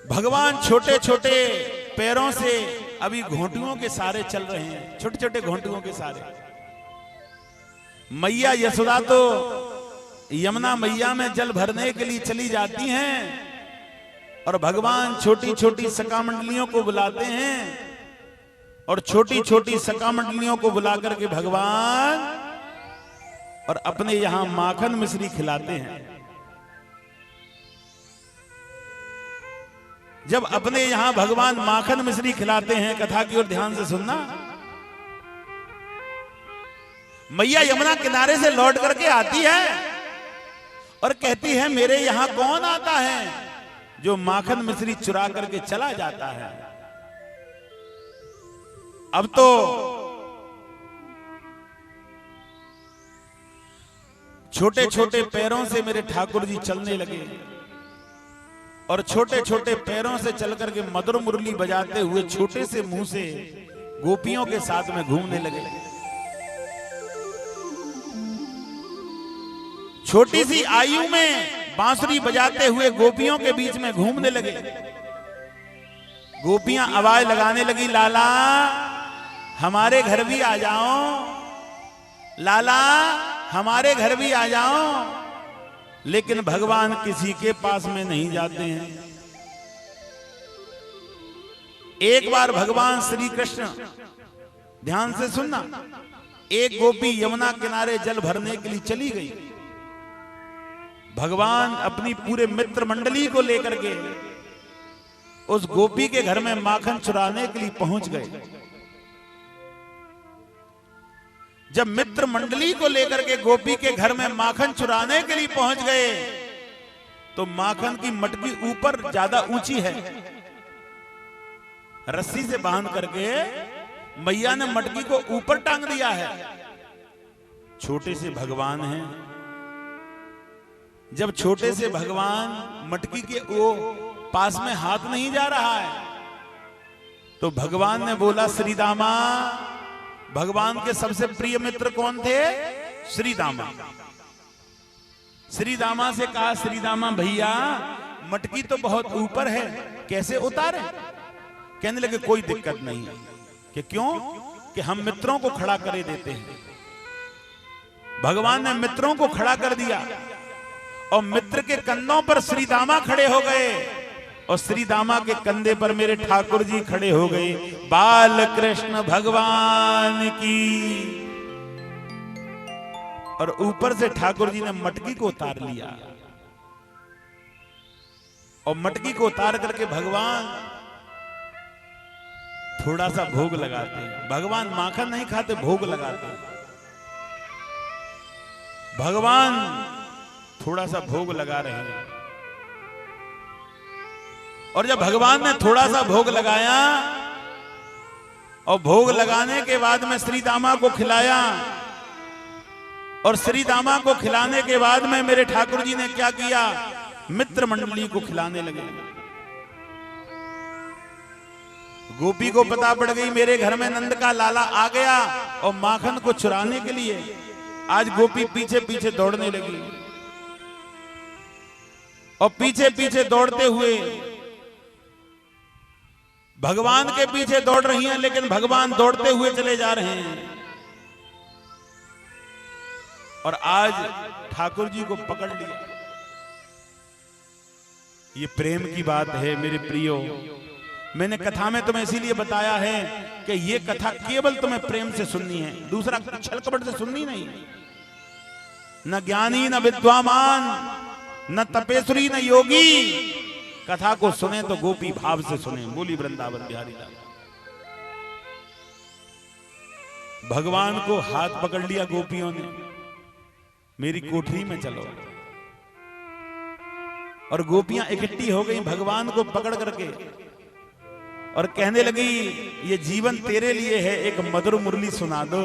भगवान छोटे छोटे पैरों से अभी घोंटुओं के सारे चल रहे हैं, छोटे छोटे घोंटुओं के सारे। मैया यशोदा तो यमुना मैया में जल भरने के लिए चली जाती हैं और भगवान छोटी छोटी सखा मंडलियों को बुलाते हैं और छोटी छोटी सखा मंडलियों को बुला करके भगवान और अपने यहां माखन मिश्री खिलाते हैं। जब अपने यहां भगवान माखन मिश्री खिलाते हैं, कथा की ओर ध्यान से सुनना, मैया यमुना किनारे से लौट करके आती है और कहती है मेरे यहां कौन आता है जो माखन मिश्री चुरा करके चला जाता है। अब तो छोटे छोटे पैरों से मेरे ठाकुर जी चलने लगे और छोटे छोटे पैरों से चल करके मधुर मुरली बजाते हुए छोटे से मुंह से गोपियों के साथ में घूमने लगे। छोटी सी आयु में बांसुरी बजाते हुए गोपियों के बीच में घूमने लगे। गोपियां आवाज लगाने लगी, लाला हमारे घर भी आ जाओ, लाला हमारे घर भी आ जाओ। लेकिन भगवान किसी के पास में नहीं जाते हैं। एक बार भगवान श्री कृष्ण, ध्यान से सुनना, एक गोपी यमुना किनारे जल भरने के लिए चली गई। भगवान अपनी पूरे मित्र मंडली को लेकर के उस गोपी के घर में माखन चुराने के लिए पहुंच गए। जब मित्र मंडली को लेकर के गोपी के घर में माखन चुराने के लिए पहुंच गए तो माखन की मटकी ऊपर ज्यादा ऊंची है, रस्सी से बांध करके मैया ने मटकी को ऊपर टांग दिया है। छोटे से भगवान हैं, जब छोटे से भगवान मटकी के वो पास में हाथ नहीं जा रहा है तो भगवान ने बोला, श्रीदामा। भगवान के सबसे प्रिय मित्र कौन थे? श्रीदामा। श्रीदामा से कहा, श्रीदामा भैया मटकी तो बहुत ऊपर है, कैसे उतारे? कहने लगे कोई दिक्कत नहीं। कि क्यों? कि हम मित्रों को खड़ा करे देते हैं। भगवान ने मित्रों को खड़ा कर दिया और मित्र के कंधों पर श्रीदामा खड़े हो गए और श्रीदामा के कंधे पर मेरे ठाकुर जी खड़े हो गए। बाल कृष्ण भगवान की। और ऊपर से ठाकुर जी ने मटकी को उतार लिया और मटकी को उतार करके भगवान थोड़ा सा भोग लगाते हैं। भगवान माखन नहीं खाते, भोग लगाते हैं। भगवान थोड़ा सा भोग लगा रहे हैं और जब भगवान ने थोड़ा सा भोग लगाया और भोग लगाने के बाद में श्रीदामा को खिलाया और श्रीदामा को खिलाने के बाद में मेरे ठाकुर जी ने क्या किया? मित्र मंडली को खिलाने लगे। गोपी को पता पड़ गई मेरे घर में नंद का लाला आ गया और माखन को चुराने के लिए आज गोपी पीछे पीछे दौड़ने लगी और पीछे पीछे दौड़ते हुए भगवान के पीछे दौड़ रही हैं, लेकिन भगवान दौड़ते हुए चले जा रहे हैं। और आज ठाकुर जी को पकड़ लिया। ये प्रेम की बात है मेरे प्रियो। मैंने कथा में तुम्हें इसीलिए बताया है कि ये कथा केवल तुम्हें प्रेम से सुननी है, दूसरा छल कपट से सुननी नहीं। न ज्ञानी न विद्वान न तपेश्वरी न योगी कथा को सुने तो गोपी भाव से सुने। बोली वृंदावन बिहारी लाल। भगवान को हाथ पकड़ लिया गोपियों ने, मेरी कोठरी में चलो। और गोपियां इकट्ठी हो गई भगवान को पकड़ करके और कहने लगी, ये जीवन तेरे लिए है, एक मधुर मुरली सुना दो।